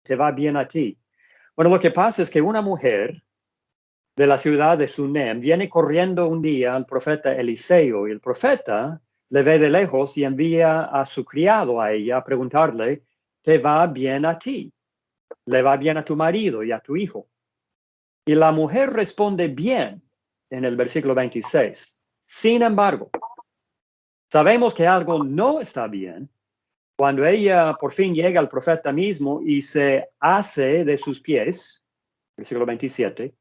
te va bien a ti. Bueno, lo que pasa es que una mujer de la ciudad de Sunem viene corriendo un día al profeta Eliseo, y el profeta le ve de lejos y envía a su criado a ella a preguntarle, ¿te va bien a ti? ¿Le va bien a tu marido y a tu hijo? Y la mujer responde bien en el versículo 26. Sin embargo, sabemos que algo no está bien cuando ella por fin llega al profeta mismo y se hace de sus pies, versículo 27,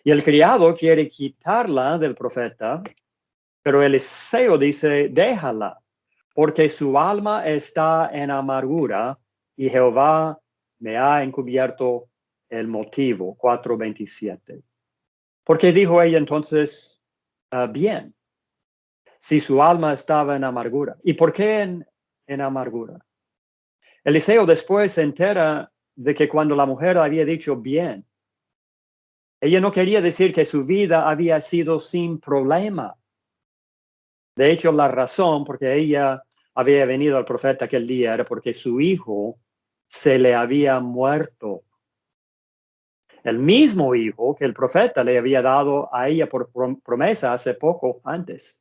y el criado quiere quitarla del profeta, pero Eliseo dice, déjala, porque su alma está en amargura y Jehová me ha encubierto el motivo. 4:27. ¿Por qué dijo ella entonces bien? Si su alma estaba en amargura. ¿Y por qué en amargura? Eliseo después se entera de que cuando la mujer había dicho bien, ella no quería decir que su vida había sido sin problema. De hecho, la razón por que ella había venido al profeta aquel día era porque su hijo se le había muerto. El mismo hijo que el profeta le había dado a ella por promesa hace poco antes.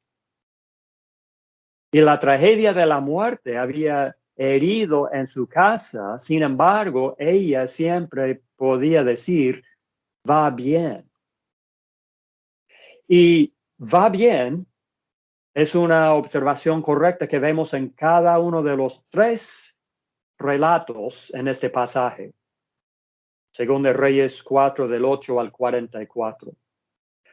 Y la tragedia de la muerte había herido en su casa. Sin embargo, ella siempre podía decir, va bien. Y va bien es una observación correcta que vemos en cada uno de los 3 relatos en este pasaje. Según de Reyes 4, del 8 al 44.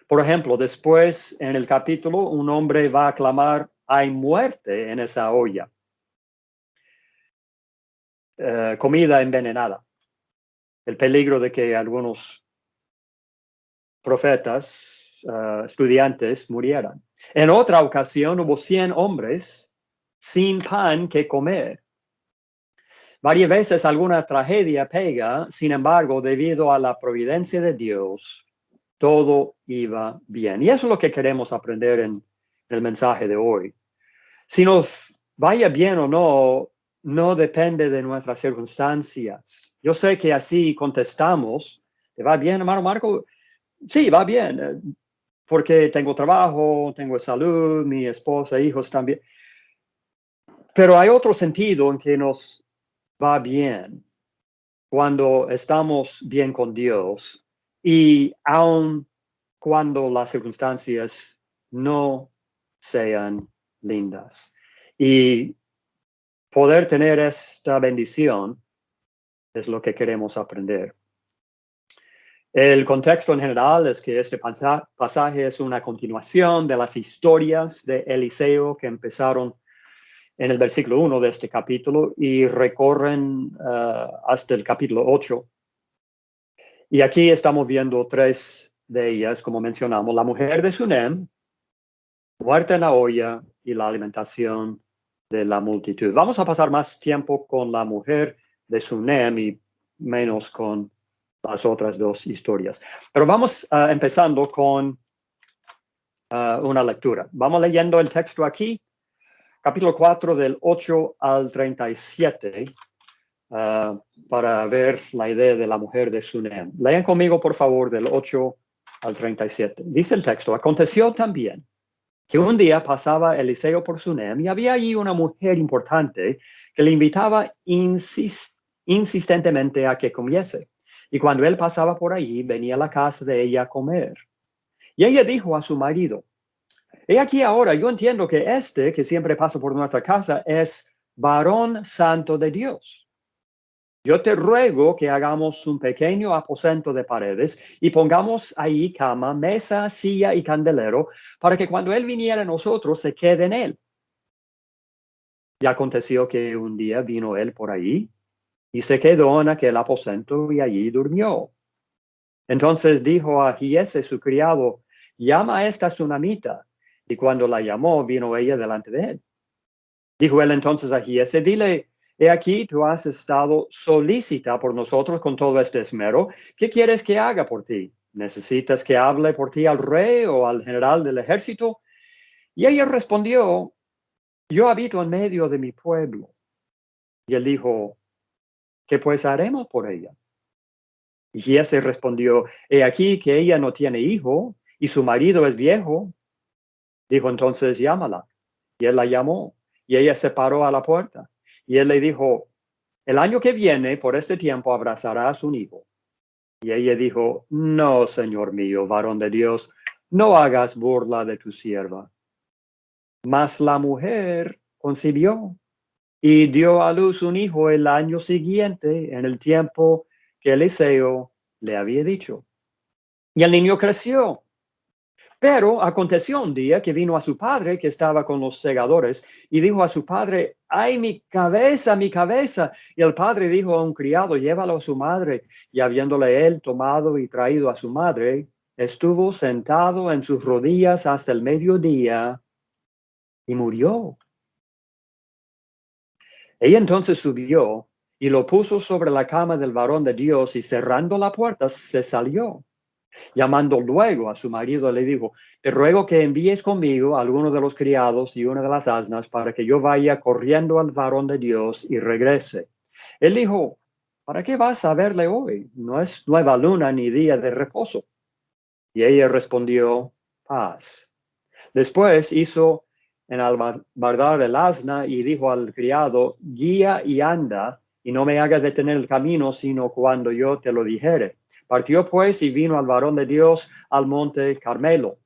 Por ejemplo, después en el capítulo, un hombre va a clamar, hay muerte en esa olla. Comida envenenada. El peligro de que algunos profetas, estudiantes, murieran. En otra ocasión hubo 100 hombres sin pan que comer. Varias veces alguna tragedia pega, sin embargo, debido a la providencia de Dios, todo iba bien. Y eso es lo que queremos aprender en el mensaje de hoy. Si nos vaya bien o no, no depende de nuestras circunstancias. Yo sé que así contestamos, ¿te va bien, hermano Marco? Sí, va bien, porque tengo trabajo, tengo salud, mi esposa, hijos también. Pero hay otro sentido en que nos va bien cuando estamos bien con Dios y aun cuando las circunstancias no sean lindas. Y poder tener esta bendición es lo que queremos aprender. El contexto en general es que este pasaje es una continuación de las historias de Eliseo que empezaron en el versículo 1 de este capítulo y recorren hasta el capítulo 8. Y aquí estamos viendo 3 de ellas, como mencionamos, la mujer de Sunem, muerte en la olla y la alimentación de la multitud. Vamos a pasar más tiempo con la mujer de Sunem y menos con las otras 2 historias. Pero vamos empezando con una lectura. Vamos leyendo el texto aquí, capítulo 4 del 8 al 37, para ver la idea de la mujer de Sunem. Lean conmigo, por favor, del 8 al 37. Dice el texto, aconteció también que un día pasaba Eliseo por Sunem y había allí una mujer importante que le invitaba insistentemente a que comiese. Y cuando él pasaba por allí, venía a la casa de ella a comer. Y ella dijo a su marido, he aquí ahora, yo entiendo que este que siempre pasa por nuestra casa es varón santo de Dios. Yo te ruego que hagamos un pequeño aposento de paredes y pongamos ahí cama, mesa, silla y candelero, para que cuando él viniera a nosotros se quede en él. Y aconteció que un día vino él por ahí y se quedó en aquel aposento y allí durmió. Entonces dijo a Giese su criado, llama a esta sunamita. Y cuando la llamó, vino ella delante de él. Dijo él entonces a Giese, dile, he aquí, tú has estado solícita por nosotros con todo este esmero. ¿Qué quieres que haga por ti? ¿Necesitas que hable por ti al rey o al general del ejército? Y ella respondió, yo habito en medio de mi pueblo. Y él dijo, ¿qué pues haremos por ella? Y Giese respondió, he aquí que ella no tiene hijo, y su marido es viejo. Dijo entonces, llámala. Y él la llamó, y ella se paró a la puerta. Y él le dijo, el año que viene, por este tiempo, abrazarás un hijo. Y ella dijo, no, Señor mío, varón de Dios, no hagas burla de tu sierva. Mas la mujer concibió y dio a luz un hijo el año siguiente, en el tiempo que Eliseo le había dicho. Y el niño creció. Pero aconteció un día que vino a su padre, que estaba con los segadores, y dijo a su padre, ¡ay, mi cabeza, mi cabeza! Y el padre dijo a un criado, llévalo a su madre. Y habiéndole él tomado y traído a su madre, estuvo sentado en sus rodillas hasta el mediodía y murió. Ella entonces subió y lo puso sobre la cama del varón de Dios, y cerrando la puerta se salió. Llamando luego a su marido, le dijo, te ruego que envíes conmigo a alguno de los criados y una de las asnas para que yo vaya corriendo al varón de Dios y regrese. Él dijo, ¿para qué vas a verle hoy? No es nueva luna ni día de reposo. Y ella respondió, paz. Después hizo enalbardar el asna y dijo al criado, guía y anda, y no me hagas detener el camino, sino cuando yo te lo dijere. Partió pues y vino al varón de Dios al monte Carmelo.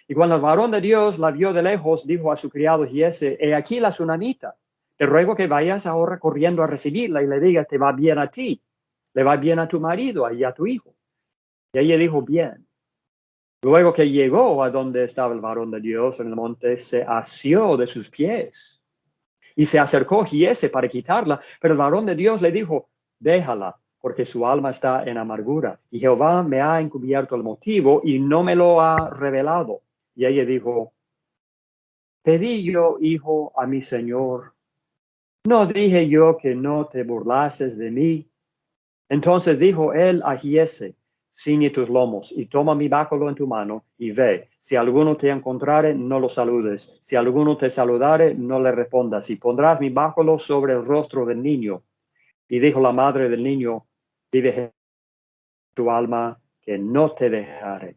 Y cuando el varón de Dios la vio de lejos, dijo a su criado Giese, he aquí la tsunamita. Te ruego que vayas ahora corriendo a recibirla y le digas, te va bien a ti, le va bien a tu marido y a tu hijo. Y ella dijo, bien. Luego que llegó a donde estaba el varón de Dios en el monte, se asió de sus pies y se acercó Giese para quitarla, pero el varón de Dios le dijo, déjala, porque su alma está en amargura, y Jehová me ha encubierto el motivo y no me lo ha revelado. Y ella dijo, pedí yo, hijo, a mi señor, ¿no dije yo que no te burlases de mí? Entonces dijo él a Giese, ciñe tus lomos y toma mi báculo en tu mano y ve. Si alguno te encontrare, no lo saludes. Si alguno te saludare, no le respondas. Y pondrás mi báculo sobre el rostro del niño. Y dijo la madre del niño, vive tu alma, que no te dejaré.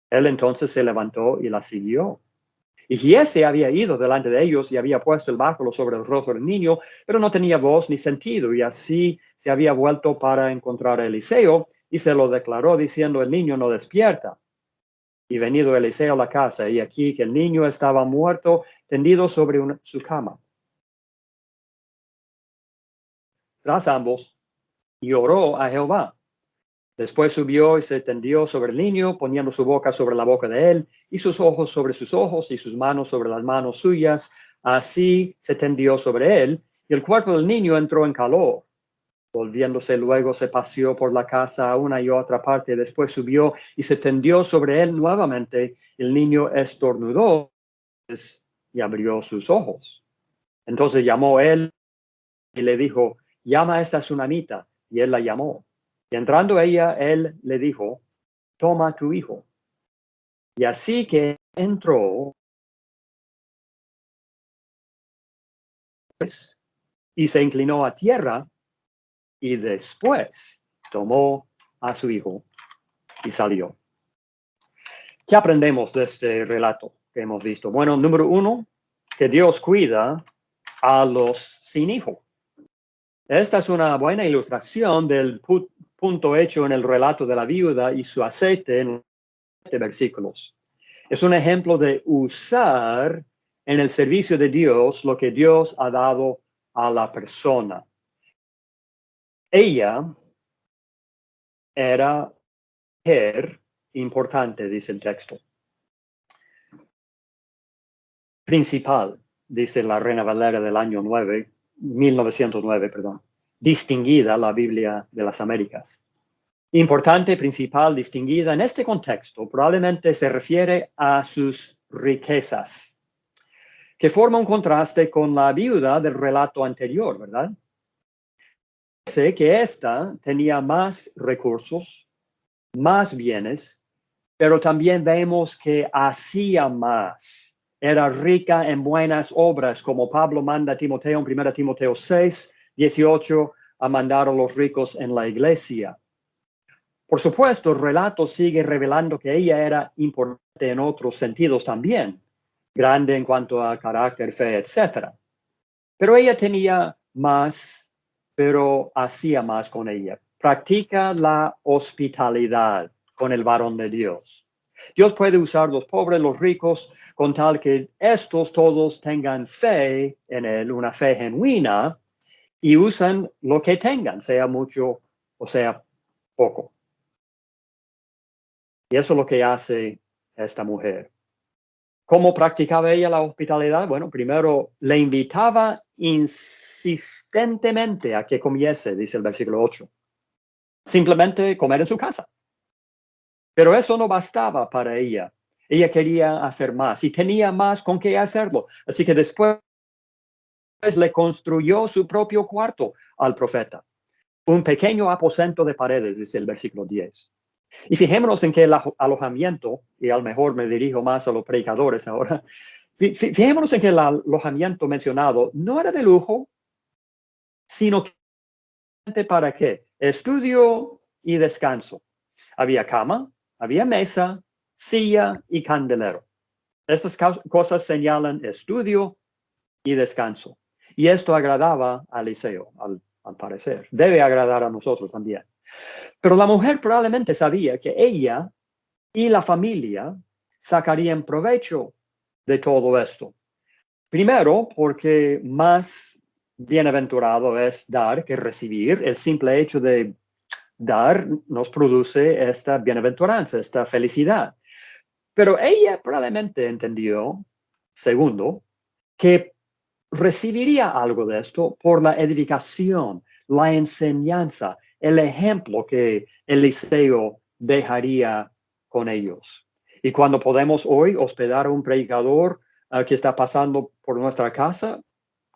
Él entonces se levantó y la siguió. Y Giese había ido delante de ellos y había puesto el báculo sobre el rostro del niño, pero no tenía voz ni sentido, y así se había vuelto para encontrar a Eliseo, y se lo declaró diciendo, el niño no despierta. Y venido Eliseo a la casa, y aquí que el niño estaba muerto, tendido sobre su cama. Tras ambos, lloró a Jehová. Después subió y se tendió sobre el niño, poniendo su boca sobre la boca de él, y sus ojos sobre sus ojos, y sus manos sobre las manos suyas. Así se tendió sobre él, y el cuerpo del niño entró en calor. Volviéndose luego se paseó por la casa a una y otra parte, después subió y se tendió sobre él nuevamente. El niño estornudó y abrió sus ojos. Entonces llamó él y le dijo, llama a esta tsunamita. Y él la llamó. Y entrando ella, él le dijo, toma tu hijo. Y así que entró pues, y se inclinó a tierra, y después tomó a su hijo y salió. ¿Qué aprendemos de este relato que hemos visto? Bueno, número uno, que Dios cuida a los sin hijo. Esta es una buena ilustración del punto hecho en el relato de la viuda y su aceite en 7 versículos. Es un ejemplo de usar en el servicio de Dios lo que Dios ha dado a la persona. Ella era mujer importante, dice el texto. Principal, dice la Reina Valera del año 1909, perdón. Distinguida, la Biblia de las Américas. Importante, principal, distinguida. En este contexto, probablemente se refiere a sus riquezas, que forma un contraste con la viuda del relato anterior, ¿verdad? Sé que esta tenía más recursos, más bienes, pero también vemos que hacía más. Era rica en buenas obras, como Pablo manda a Timoteo en 1 Timoteo 6, 18 a mandar a los ricos en la iglesia. Por supuesto, el relato sigue revelando que ella era importante en otros sentidos también, grande en cuanto a carácter, fe, etc. Pero ella tenía más, pero hacía más con ella. Practica la hospitalidad con el varón de Dios. Dios puede usar los pobres, los ricos, con tal que estos todos tengan fe en Él, una fe genuina, y usan lo que tengan, sea mucho o sea poco. Y eso es lo que hace esta mujer. ¿Cómo practicaba ella la hospitalidad? Bueno, primero le invitaba insistentemente a que comiese, dice el versículo 8. Simplemente comer en su casa. Pero eso no bastaba para ella. Ella quería hacer más y tenía más con qué hacerlo. Así que después le construyó su propio cuarto al profeta. Un pequeño aposento de paredes, dice el versículo 10. Y fijémonos en que el alojamiento, y a lo mejor me dirijo más a los predicadores ahora, fijémonos en que el alojamiento mencionado no era de lujo, sino que para qué? Estudio y descanso. Había cama, había mesa, silla y candelero. Estas cosas señalan estudio y descanso. Y esto agradaba a Eliseo, al parecer. Debe agradar a nosotros también. Pero la mujer probablemente sabía que ella y la familia sacarían provecho de todo esto. Primero, porque más bienaventurado es dar que recibir. El simple hecho de dar nos produce esta bienaventuranza, esta felicidad. Pero ella probablemente entendió, segundo, que recibiría algo de esto por la edificación, la enseñanza, el ejemplo que Eliseo dejaría con ellos. Y cuando podemos hoy hospedar a un predicador que está pasando por nuestra casa,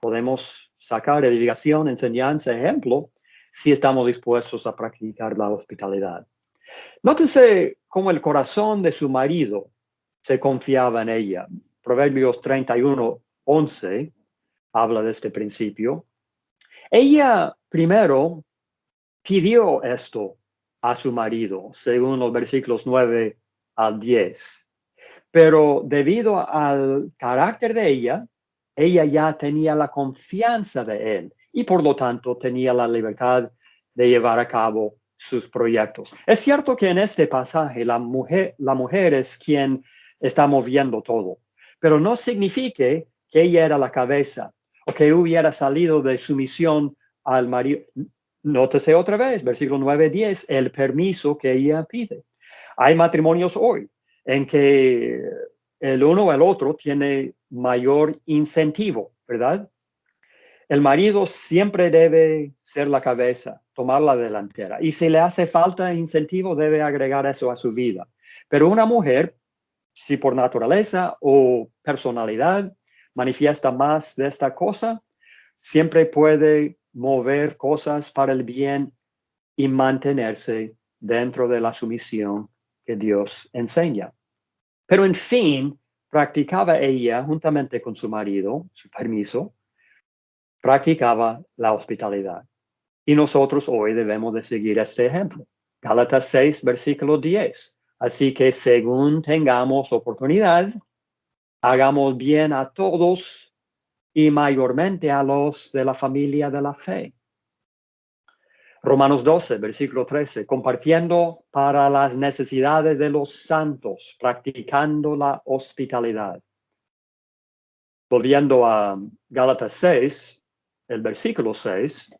podemos sacar edificación, enseñanza, ejemplo, si estamos dispuestos a practicar la hospitalidad. Nótese cómo el corazón de su marido se confiaba en ella. Proverbios 31:11 habla de este principio. Ella primero pidió esto a su marido, según los versículos 9 al 10. Pero debido al carácter de ella ya tenía la confianza de él y por lo tanto tenía la libertad de llevar a cabo sus proyectos. Es cierto que en este pasaje la mujer es quien está moviendo todo, pero no significa que ella era la cabeza o que hubiera salido de sumisión al marido. Nótese otra vez, versículo 9-10, el permiso que ella pide. Hay matrimonios hoy en que el uno o el otro tiene mayor incentivo, ¿verdad? El marido siempre debe ser la cabeza, tomar la delantera. Y si le hace falta incentivo, debe agregar eso a su vida. Pero una mujer, si por naturaleza o personalidad manifiesta más de esta cosa, siempre puede mover cosas para el bien y mantenerse dentro de la sumisión que Dios enseña. Pero en fin, practicaba ella, juntamente con su marido, su permiso, practicaba la hospitalidad. Y nosotros hoy debemos de seguir este ejemplo. Gálatas 6, versículo 10. Así que según tengamos oportunidad, hagamos bien a todos y mayormente a los de la familia de la fe. Romanos 12, versículo 13, compartiendo para las necesidades de los santos, practicando la hospitalidad. Volviendo a Gálatas 6, el versículo 6,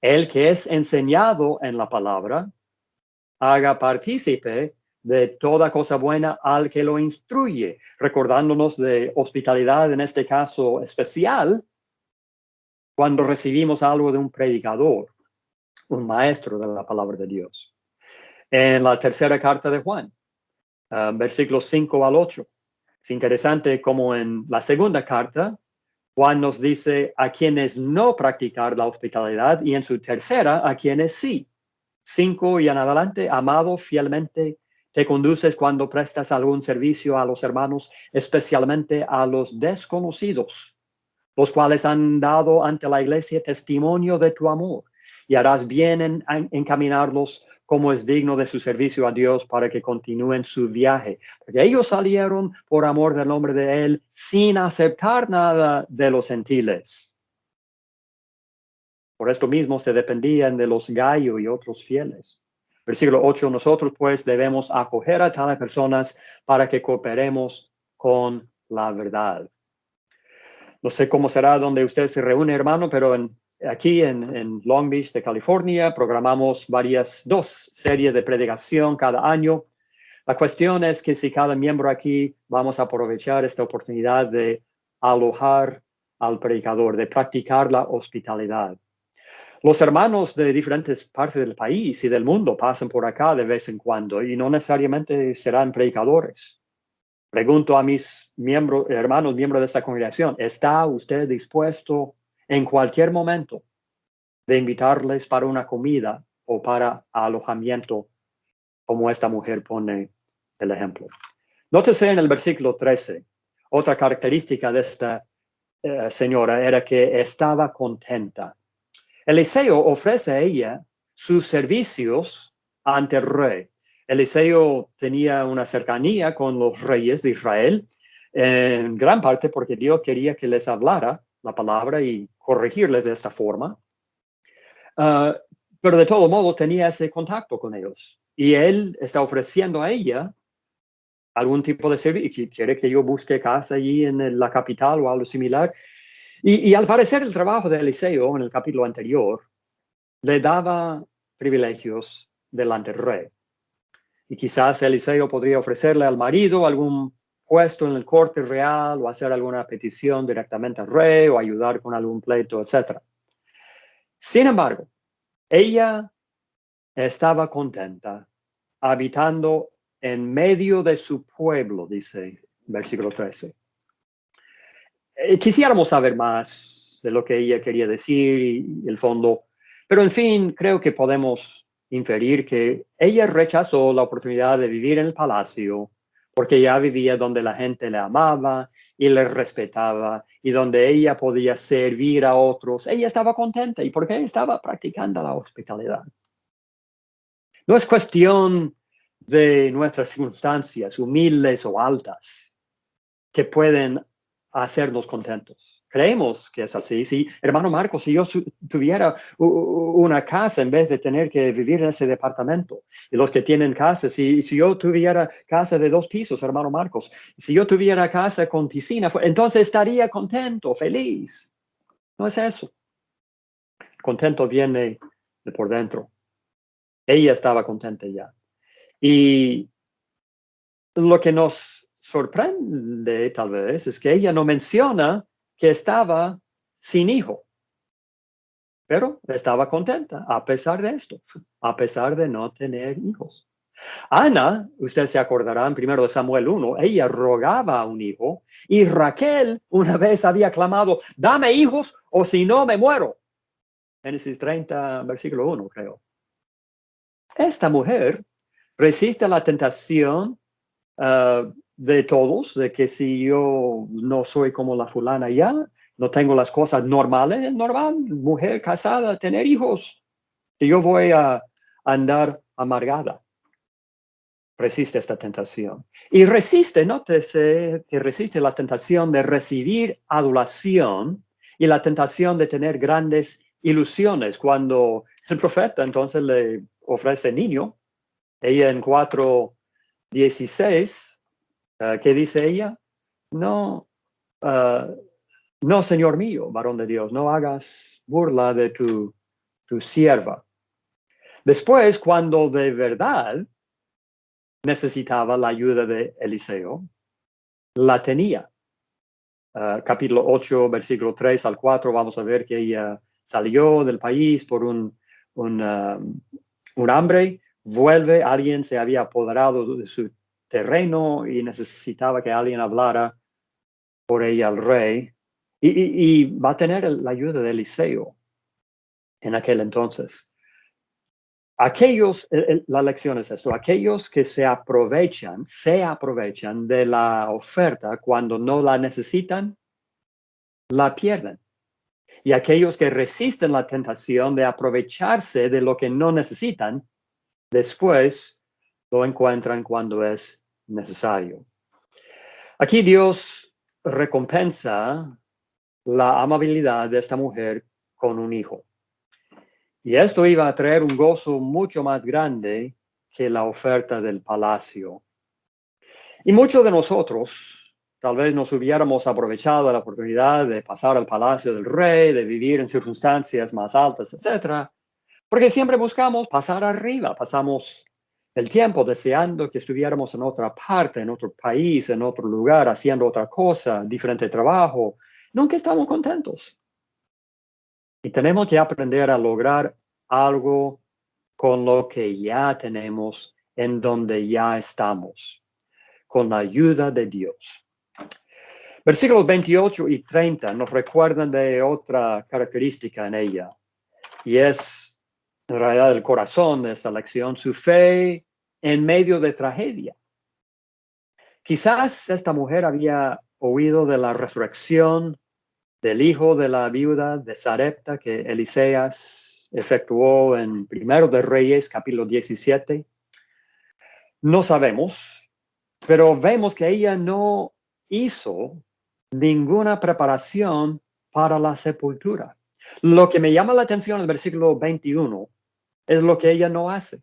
el que es enseñado en la palabra, haga partícipe de toda cosa buena al que lo instruye, recordándonos de hospitalidad en este caso especial, cuando recibimos algo de un predicador, un maestro de la palabra de Dios. En la tercera carta de Juan, versículos 5 al 8. Es interesante como en la segunda carta, Juan nos dice a quienes no practicar la hospitalidad y en su tercera a quienes sí. 5 y en adelante, amado, fielmente te conduces cuando prestas algún servicio a los hermanos, especialmente a los desconocidos, los cuales han dado ante la iglesia testimonio de tu amor. y harás bien en encaminarlos como es digno de su servicio a Dios para que continúen su viaje. Porque ellos salieron por amor del nombre de Él sin aceptar nada de los gentiles. Por esto mismo se dependían de los Gayo y otros fieles. Versículo 8, nosotros pues debemos acoger a tales personas para que cooperemos con la verdad. No sé cómo será donde usted se reúne, hermano, pero aquí en Long Beach, de California, programamos dos series de predicación cada año. La cuestión es que si cada miembro aquí vamos a aprovechar esta oportunidad de alojar al predicador, de practicar la hospitalidad. Los hermanos de diferentes partes del país y del mundo pasan por acá de vez en cuando y no necesariamente serán predicadores. Pregunto a mis hermanos, miembros de esta congregación, ¿está usted dispuesto en cualquier momento de invitarles para una comida o para alojamiento, como esta mujer pone el ejemplo? Nótese en el versículo 13, otra característica de esta señora era que estaba contenta. Eliseo ofrece a ella sus servicios ante el rey. Eliseo tenía una cercanía con los reyes de Israel, en gran parte porque Dios quería que les hablara la palabra y corregirles de esta forma. Pero de todo modo tenía ese contacto con ellos. Y él está ofreciendo a ella algún tipo de servicio, y quiere que yo busque casa allí en la capital o algo similar. Y al parecer el trabajo de Eliseo en el capítulo anterior le daba privilegios delante del rey. Y quizás Eliseo podría ofrecerle al marido algún puesto en el corte real o hacer alguna petición directamente al rey o ayudar con algún pleito, etc. Sin embargo, ella estaba contenta habitando en medio de su pueblo, dice versículo 13. Quisiéramos saber más de lo que ella quería decir y el fondo, pero en fin, creo que podemos inferir que ella rechazó la oportunidad de vivir en el palacio porque ya vivía donde la gente le amaba y le respetaba y donde ella podía servir a otros. Ella estaba contenta y porque estaba practicando la hospitalidad. No es cuestión de nuestras circunstancias humildes o altas que pueden hacernos contentos. Creemos que es así. Sí, hermano Marcos, si yo tuviera una casa en vez de tener que vivir en ese departamento, y los que tienen casa, si yo tuviera casa de 2 pisos, hermano Marcos, si yo tuviera casa con piscina, entonces estaría contento, feliz. No es eso. Contento viene de por dentro. Ella estaba contenta ya. Y lo que nos sorprende tal vez es que ella no menciona que estaba sin hijo, pero estaba contenta a pesar de esto, a pesar de no tener hijos. Ana, usted se acordará en 1 Samuel 1, ella rogaba a un hijo y Raquel una vez había clamado, dame hijos o si no me muero. Génesis 30, versículo 1, creo. Esta mujer resiste la tentación de todos, de que si yo no soy como la fulana ya, no tengo las cosas normales, es normal, mujer casada, tener hijos, y yo voy a andar amargada. Resiste esta tentación. Y resiste, nótese que resiste la tentación de recibir adulación y la tentación de tener grandes ilusiones. Cuando el profeta entonces le ofrece niño, ella en 4:16, ¿qué dice ella? No, no, Señor mío, varón de Dios, no hagas burla de tu sierva. Después, cuando de verdad necesitaba la ayuda de Eliseo, la tenía. Capítulo 8, versículo 3 al 4, vamos a ver que ella salió del país por un hambre, vuelve, alguien se había apoderado de su terreno y necesitaba que alguien hablara por ella al rey, y va a tener la ayuda de Eliseo en aquel entonces. La lección es eso, aquellos que se aprovechan de la oferta cuando no la necesitan, la pierden. Y aquellos que resisten la tentación de aprovecharse de lo que no necesitan, después lo encuentran cuando es necesario. Aquí Dios recompensa la amabilidad de esta mujer con un hijo. Y esto iba a traer un gozo mucho más grande que la oferta del palacio. Y muchos de nosotros tal vez nos hubiéramos aprovechado de la oportunidad de pasar al palacio del rey, de vivir en circunstancias más altas, etcétera, porque siempre buscamos pasar arriba, pasamos el tiempo deseando que estuviéramos en otra parte, en otro país, en otro lugar, haciendo otra cosa, diferente trabajo. Nunca estamos contentos. Y tenemos que aprender a lograr algo con lo que ya tenemos, en donde ya estamos, con la ayuda de Dios. Versículos 28 y 30 nos recuerdan de otra característica en ella, y es en realidad el corazón de esta lección, su fe en medio de tragedia. Quizás esta mujer había oído de la resurrección del hijo de la viuda de Sarepta que Eliseas efectuó en Primero de Reyes, capítulo 17. No sabemos, pero vemos que ella no hizo ninguna preparación para la sepultura. Lo que me llama la atención en el versículo 21 es lo que ella no hace.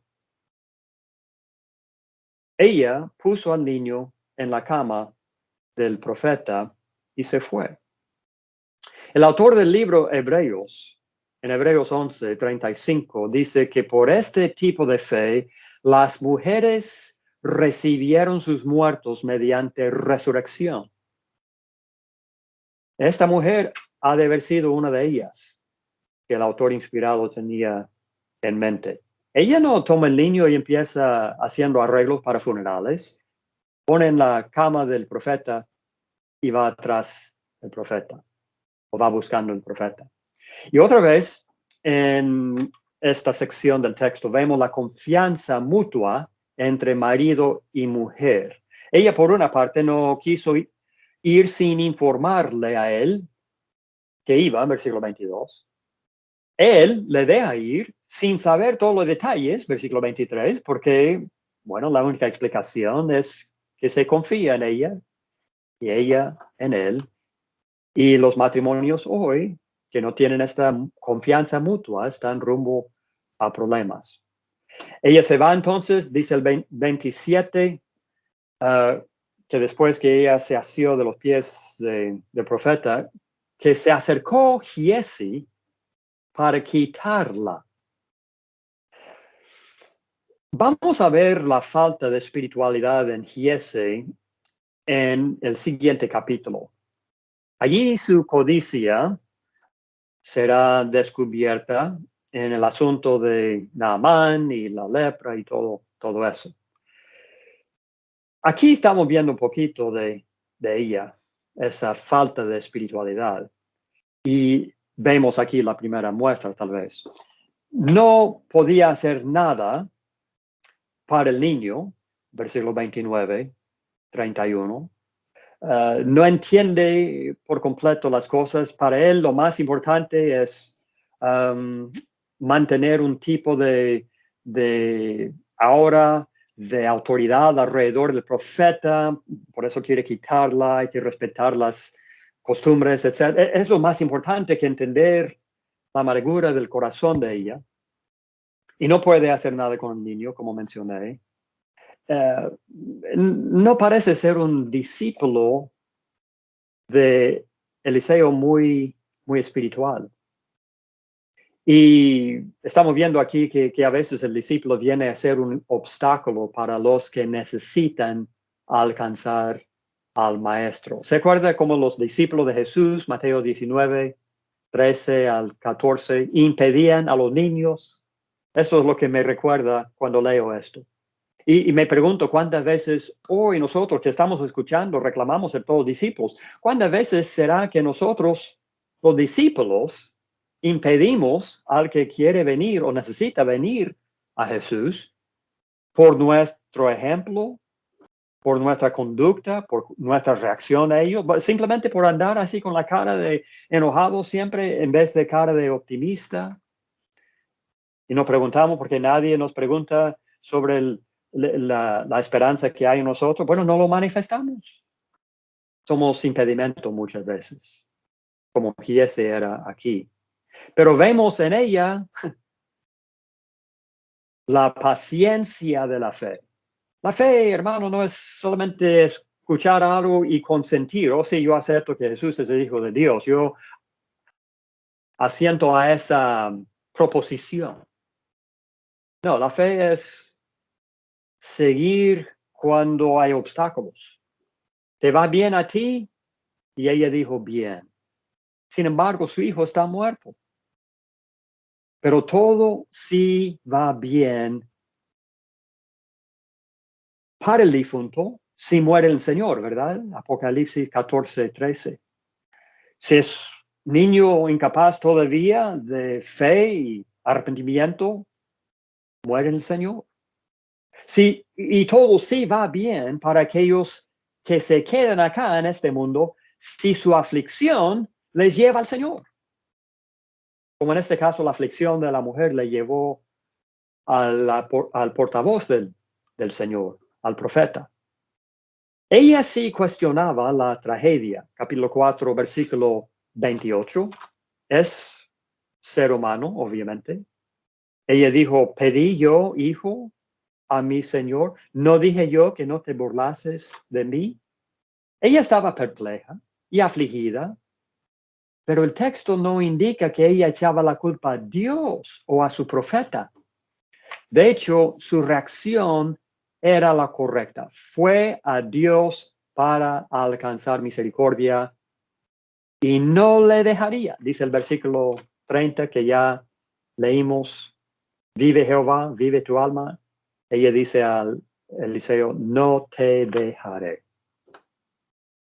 Ella puso al niño en la cama del profeta y se fue. El autor del libro Hebreos, en Hebreos 11:35, dice que por este tipo de fe, las mujeres recibieron sus muertos mediante resurrección. Esta mujer ha de haber sido una de ellas que el autor inspirado tenía en mente. Ella no toma el niño y empieza haciendo arreglos para funerales, pone en la cama del profeta y va atrás del profeta, o va buscando el profeta. Y otra vez, en esta sección del texto, vemos la confianza mutua entre marido y mujer. Ella, por una parte, no quiso ir sin informarle a él que iba, en versículo 22. Él le deja ir sin saber todos los detalles, versículo 23, porque, bueno, la única explicación es que se confía en ella y ella en él. Y los matrimonios hoy que no tienen esta confianza mutua están rumbo a problemas. Ella se va entonces, dice el 27, que después que ella se asió de los pies del profeta, que se acercó Giesi para quitarla. Vamos a ver la falta de espiritualidad en Giesi en el siguiente capítulo. Allí su codicia será descubierta en el asunto de Naamán y la lepra y todo eso. Aquí estamos viendo un poquito de ella, esa falta de espiritualidad. Y vemos aquí la primera muestra, tal vez. No podía hacer nada para el niño, versículo 29, 31. No entiende por completo las cosas. Para él lo más importante es mantener un tipo de ahora de autoridad alrededor del profeta, por eso quiere quitarla, hay que respetar las costumbres, etc. Es lo más importante que entender la amargura del corazón de ella. Y no puede hacer nada con el niño, como mencioné. No parece ser un discípulo de Eliseo muy espiritual. Y estamos viendo aquí que a veces el discípulo viene a ser un obstáculo para los que necesitan alcanzar al maestro. ¿Se acuerda cómo los discípulos de Jesús, Mateo 19, 13 al 14, impedían a los niños? Eso es lo que me recuerda cuando leo esto. Y me pregunto cuántas veces hoy nosotros que estamos escuchando reclamamos de todos los discípulos. ¿Cuántas veces será que nosotros, los discípulos, impedimos al que quiere venir o necesita venir a Jesús por nuestro ejemplo, por nuestra conducta, por nuestra reacción a ello, simplemente por andar así con la cara de enojado siempre en vez de cara de optimista. Y nos preguntamos, porque nadie nos pregunta sobre la esperanza que hay en nosotros. Bueno, no lo manifestamos. Somos impedimento muchas veces, como Giese era aquí. Pero vemos en ella la paciencia de la fe. La fe, hermano, no es solamente escuchar algo y consentir. O si yo acepto que Jesús es el Hijo de Dios, yo asiento a esa proposición. No, la fe es seguir cuando hay obstáculos. ¿Te va bien a ti? Y ella dijo, bien. Sin embargo, su hijo está muerto. Pero todo sí va bien para el difunto si muere el Señor, ¿verdad? Apocalipsis 14:13. Si es niño incapaz todavía de fe y arrepentimiento, muere el Señor. Sí, y todo sí va bien para aquellos que se quedan acá en este mundo si su aflicción les lleva al Señor. Como en este caso la aflicción de la mujer le llevó al portavoz del Señor, al profeta. Ella sí cuestionaba la tragedia. Capítulo 4, versículo 28. Es ser humano, obviamente. Ella dijo, pedí yo, hijo, a mi Señor. ¿No dije yo que no te burlases de mí? Ella estaba perpleja y afligida, pero el texto no indica que ella echaba la culpa a Dios o a su profeta. De hecho, su reacción era la correcta. Fue a Dios para alcanzar misericordia y no le dejaría. Dice el versículo 30 que ya leímos, vive Jehová, vive tu alma. Ella dice al Eliseo, no te dejaré.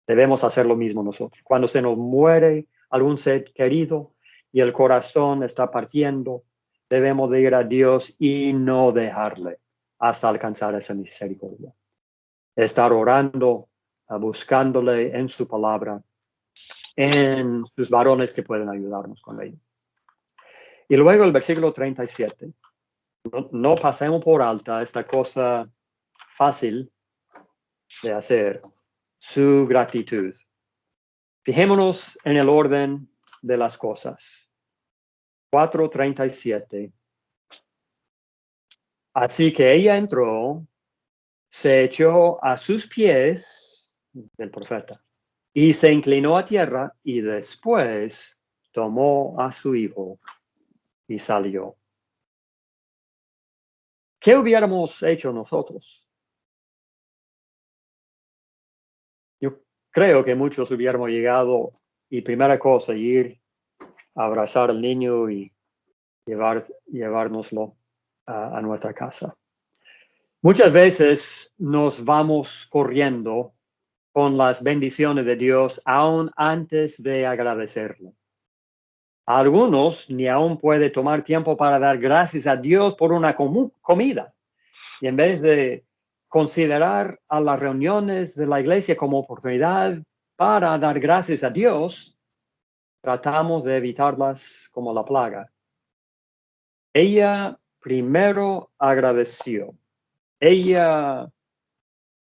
Debemos hacer lo mismo nosotros. Cuando se nos muere algún ser querido y el corazón está partiendo, debemos de ir a Dios y no dejarle hasta alcanzar esa misericordia. Estar orando, buscándole en su palabra, en sus varones que pueden ayudarnos con ello. Y luego el versículo 37. No pasemos por alta esta cosa fácil de hacer, su gratitud. Fijémonos en el orden de las cosas. 4:37. Así que ella entró, se echó a sus pies del profeta y se inclinó a tierra y después tomó a su hijo y salió. ¿Qué hubiéramos hecho nosotros? Yo creo que muchos hubiéramos llegado y primera cosa, ir a abrazar al niño y llevárnoslo a nuestra casa. Muchas veces nos vamos corriendo con las bendiciones de Dios aún antes de agradecerlo. Algunos ni aún puede tomar tiempo para dar gracias a Dios por una comida. Y en vez de considerar a las reuniones de la iglesia como oportunidad para dar gracias a Dios, tratamos de evitarlas como la plaga. Ella primero agradeció. Ella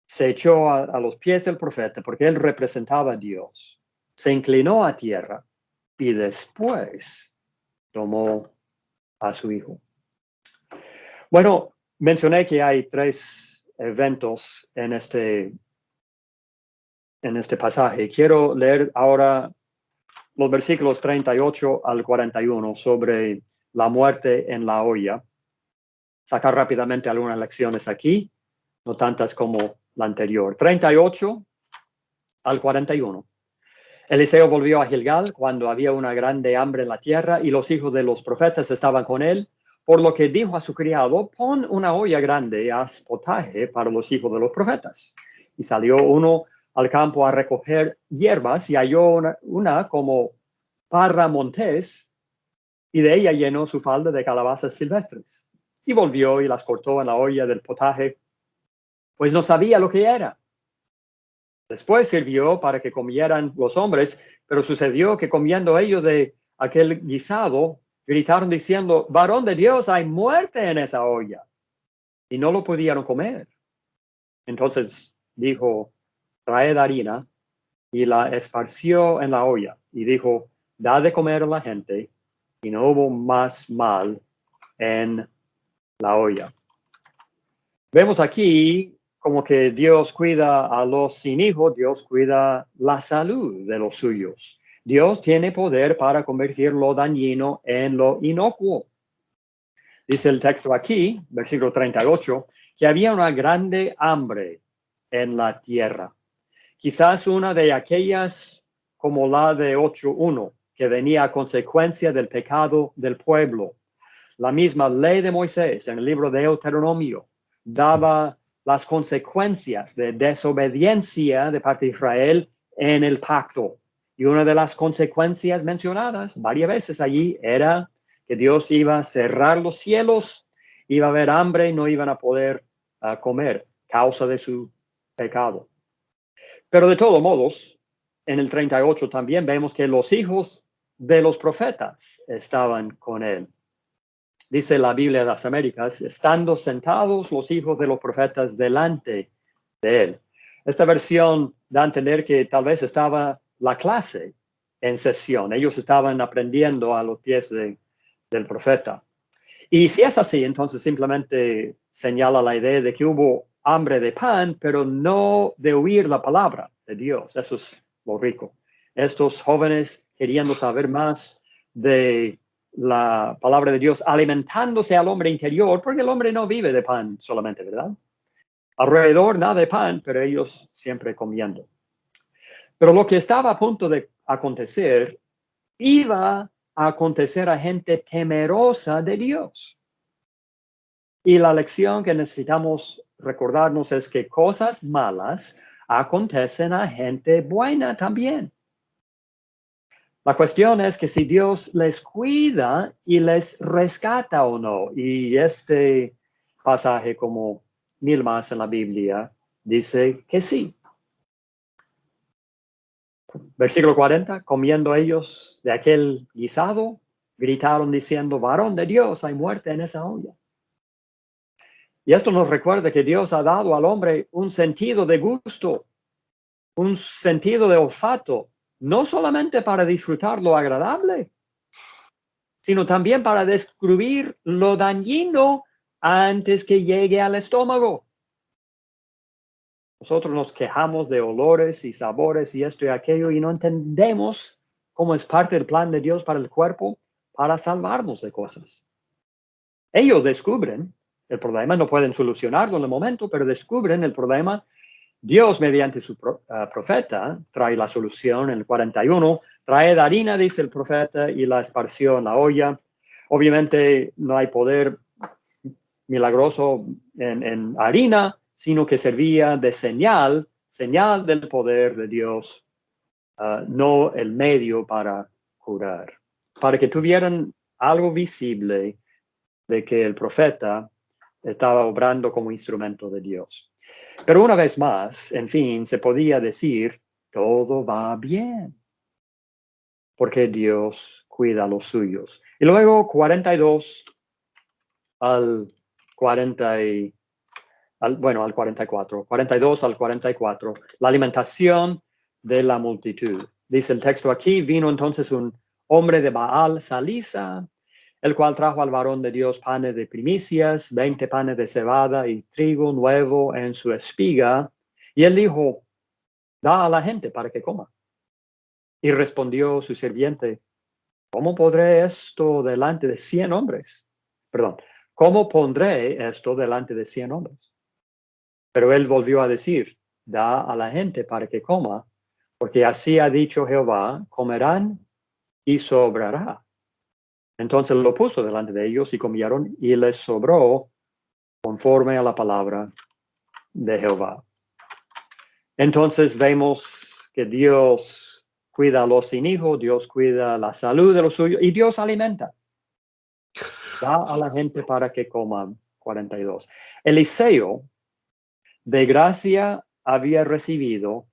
se echó a los pies del profeta porque él representaba a Dios. Se inclinó a tierra y después tomó a su hijo. Bueno, mencioné que hay 3 eventos en este pasaje. Quiero leer ahora los versículos 38 al 41 sobre la muerte en la olla. Sacar rápidamente algunas lecciones aquí, no tantas como la anterior. 38 al 41. Eliseo volvió a Gilgal cuando había una grande hambre en la tierra y los hijos de los profetas estaban con él, por lo que dijo a su criado, pon una olla grande y haz potaje para los hijos de los profetas. Y salió uno al campo a recoger hierbas y halló una como parra montés y de ella llenó su falda de calabazas silvestres. Y volvió y las cortó en la olla del potaje, pues no sabía lo que era. Después sirvió para que comieran los hombres, pero sucedió que comiendo ellos de aquel guisado, gritaron diciendo, varón de Dios, hay muerte en esa olla. Y no lo pudieron comer. Entonces dijo, traed harina, y la esparció en la olla. Y dijo, da de comer a la gente, y no hubo más mal en la olla. Vemos aquí como que Dios cuida a los sin hijos, Dios cuida la salud de los suyos. Dios tiene poder para convertir lo dañino en lo inocuo. Dice el texto aquí, versículo 38, que había una grande hambre en la tierra. Quizás una de aquellas como la de 8:1, que venía a consecuencia del pecado del pueblo. La misma ley de Moisés en el libro de Deuteronomio daba las consecuencias de desobediencia de parte de Israel en el pacto. Y una de las consecuencias mencionadas varias veces allí era que Dios iba a cerrar los cielos, iba a haber hambre y no iban a poder comer, causa de su pecado. Pero de todos modos, en el 38 también vemos que los hijos de los profetas estaban con él. Dice la Biblia de las Américas, estando sentados los hijos de los profetas delante de él. Esta versión da a entender que tal vez estaba la clase en sesión. Ellos estaban aprendiendo a los pies del profeta. Y si es así, entonces simplemente señala la idea de que hubo hambre de pan, pero no de oír la palabra de Dios. Eso es lo rico. Estos jóvenes queriendo saber más de la palabra de Dios, alimentándose al hombre interior, porque el hombre no vive de pan solamente, ¿verdad? Alrededor nada de pan, pero ellos siempre comiendo. Pero lo que estaba a punto de acontecer, iba a acontecer a gente temerosa de Dios. Y la lección que necesitamos recordarnos es que cosas malas acontecen a gente buena también. La cuestión es que si Dios les cuida y les rescata o no. Y este pasaje, como mil más en la Biblia, dice que sí. Versículo 40, comiendo ellos de aquel guisado, gritaron diciendo, varón de Dios, hay muerte en esa olla. Y esto nos recuerda que Dios ha dado al hombre un sentido de gusto, un sentido de olfato, no solamente para disfrutar lo agradable, sino también para descubrir lo dañino antes que llegue al estómago. Nosotros nos quejamos de olores y sabores y esto y aquello y no entendemos cómo es parte del plan de Dios para el cuerpo para salvarnos de cosas. Ellos descubren el problema, no pueden solucionarlo en el momento, pero descubren el problema. Dios, mediante su profeta, trae la solución en el 41. Traed harina, dice el profeta, y la esparció en la olla. Obviamente no hay poder milagroso en harina, sino que servía de señal del poder de Dios, no el medio para curar. Para que tuvieran algo visible de que el profeta estaba obrando como instrumento de Dios. Pero una vez más, en fin, se podía decir, todo va bien, porque Dios cuida a los suyos. Y luego 42 al 40 al 44, 42 al 44, la alimentación de la multitud. Dice el texto aquí, vino entonces un hombre de Baal Salisa, el cual trajo al varón de Dios panes de primicias, 20 panes de cebada y trigo nuevo en su espiga. Y él dijo, da a la gente para que coma. Y respondió su sirviente, ¿cómo podré esto delante de 100 hombres? Perdón, ¿cómo pondré esto delante de 100 hombres? Pero él volvió a decir, da a la gente para que coma, porque así ha dicho Jehová, comerán y sobrará. Entonces lo puso delante de ellos y comieron y les sobró conforme a la palabra de Jehová. Entonces vemos que Dios cuida a los sin hijos, Dios cuida la salud de los suyos y Dios alimenta. Da a la gente para que coman. 42. Eliseo de gracia había recibido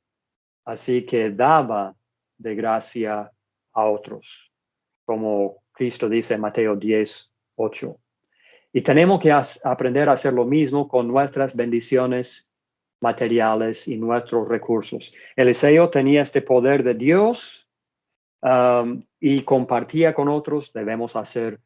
así que daba de gracia a otros, como Cristo dice en Mateo 10:8. Y tenemos que aprender a hacer lo mismo con nuestras bendiciones materiales y nuestros recursos. Eliseo tenía este poder de Dios y compartía con otros. Debemos hacer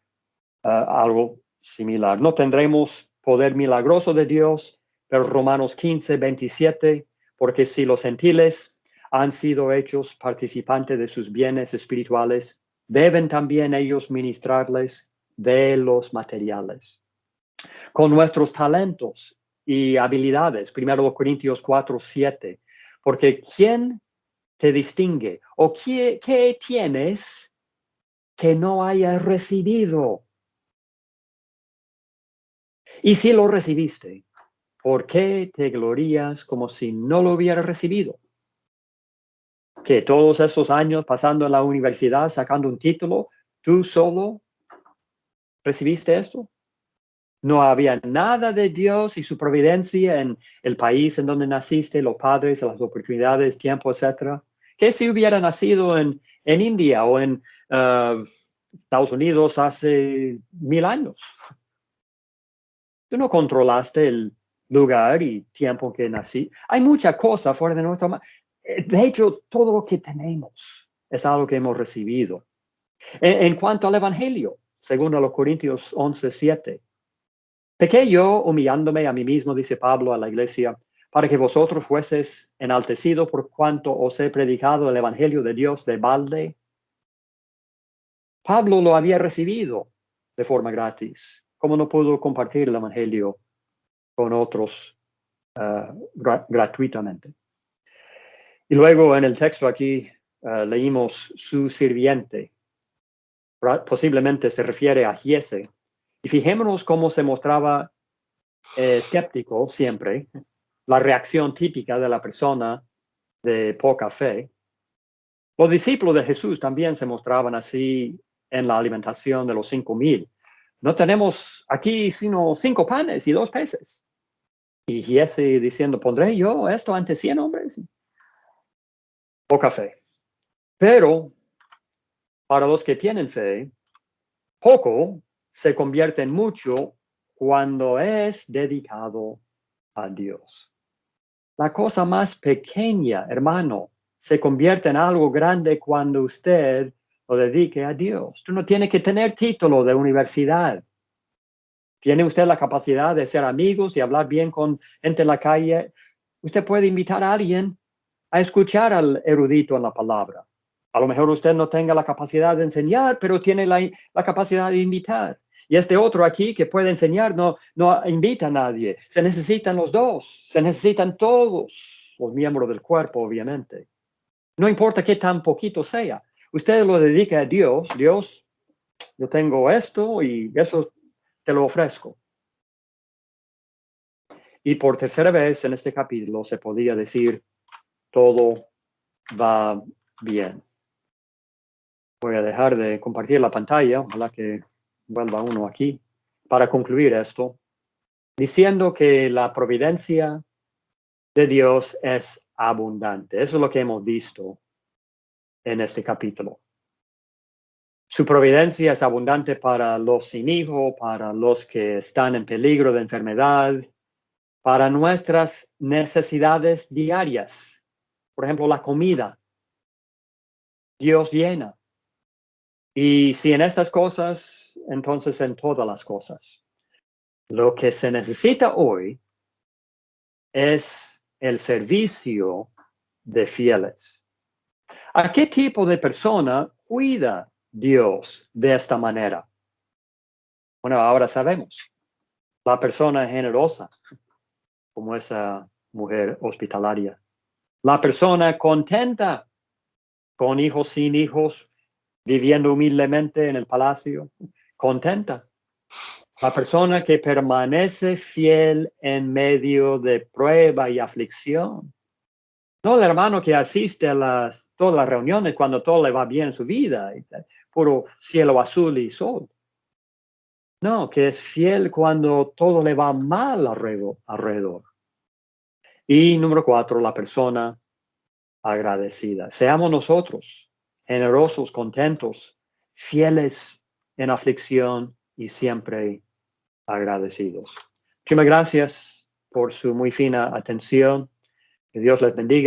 algo similar. No tendremos poder milagroso de Dios, pero Romanos 15:27, porque si los gentiles han sido hechos participantes de sus bienes espirituales, deben también ellos ministrarles de los materiales. Con nuestros talentos y habilidades, 1 Corintios 4:7, porque ¿quién te distingue? ¿O qué tienes que no hayas recibido? Y si lo recibiste, ¿por qué te glorías como si no lo hubieras recibido? Que todos esos años pasando en la universidad, sacando un título, ¿tú solo recibiste esto? No había nada de Dios y su providencia en el país en donde naciste, los padres, las oportunidades, tiempo, etcétera. ¿Qué si hubiera nacido en India o en Estados Unidos hace 1000 años? Tú no controlaste el lugar y tiempo que nací. Hay mucha cosa fuera de nuestra mano. De hecho, todo lo que tenemos es algo que hemos recibido. En cuanto al Evangelio, según a los Corintios 11:7, pequé yo humillándome a mí mismo, dice Pablo a la iglesia, para que vosotros fueseis enaltecidos por cuanto os he predicado el Evangelio de Dios de balde. Pablo lo había recibido de forma gratis. ¿Cómo no pudo compartir el Evangelio con otros gratuitamente? Y luego en el texto aquí leímos su sirviente. Posiblemente se refiere a Giese. Y fijémonos cómo se mostraba escéptico siempre, la reacción típica de la persona de poca fe. Los discípulos de Jesús también se mostraban así en la alimentación de los 5,000. No tenemos aquí sino 5 panes y 2 peces. Y Giese diciendo, ¿pondré yo esto ante 100 hombres? Poca fe. Pero para los que tienen fe, poco se convierte en mucho cuando es dedicado a Dios. La cosa más pequeña, hermano, se convierte en algo grande cuando usted lo dedique a Dios. Tú no tienes que tener título de universidad. ¿Tiene usted la capacidad de ser amigos y hablar bien con gente en la calle? Usted puede invitar a alguien a escuchar al erudito en la palabra. A lo mejor usted no tenga la capacidad de enseñar, pero tiene la capacidad de invitar. Y este otro aquí que puede enseñar no invita a nadie. Se necesitan los dos, se necesitan todos los miembros del cuerpo, obviamente. No importa qué tan poquito sea. Usted lo dedica a Dios. Dios, yo tengo esto y eso te lo ofrezco. Y por tercera vez en este capítulo se podía decir, todo va bien. Voy a dejar de compartir la pantalla, ojalá que vuelva uno aquí, para concluir esto, diciendo que la providencia de Dios es abundante. Eso es lo que hemos visto en este capítulo. Su providencia es abundante para los sin hijo, para los que están en peligro de enfermedad, para nuestras necesidades diarias. Por ejemplo, la comida. Dios llena. Y si en estas cosas, entonces en todas las cosas. Lo que se necesita hoy es el servicio de fieles. ¿A qué tipo de persona cuida Dios de esta manera? Bueno, ahora sabemos. La persona generosa, como esa mujer hospitalaria. La persona contenta, con hijos, sin hijos, viviendo humildemente en el palacio, contenta. La persona que permanece fiel en medio de prueba y aflicción. No el hermano que asiste a todas las reuniones cuando todo le va bien en su vida, puro cielo azul y sol. No, que es fiel cuando todo le va mal alrededor. Y número 4, la persona agradecida. Seamos nosotros generosos, contentos, fieles en aflicción y siempre agradecidos. Muchas gracias por su muy fina atención. Que Dios les bendiga.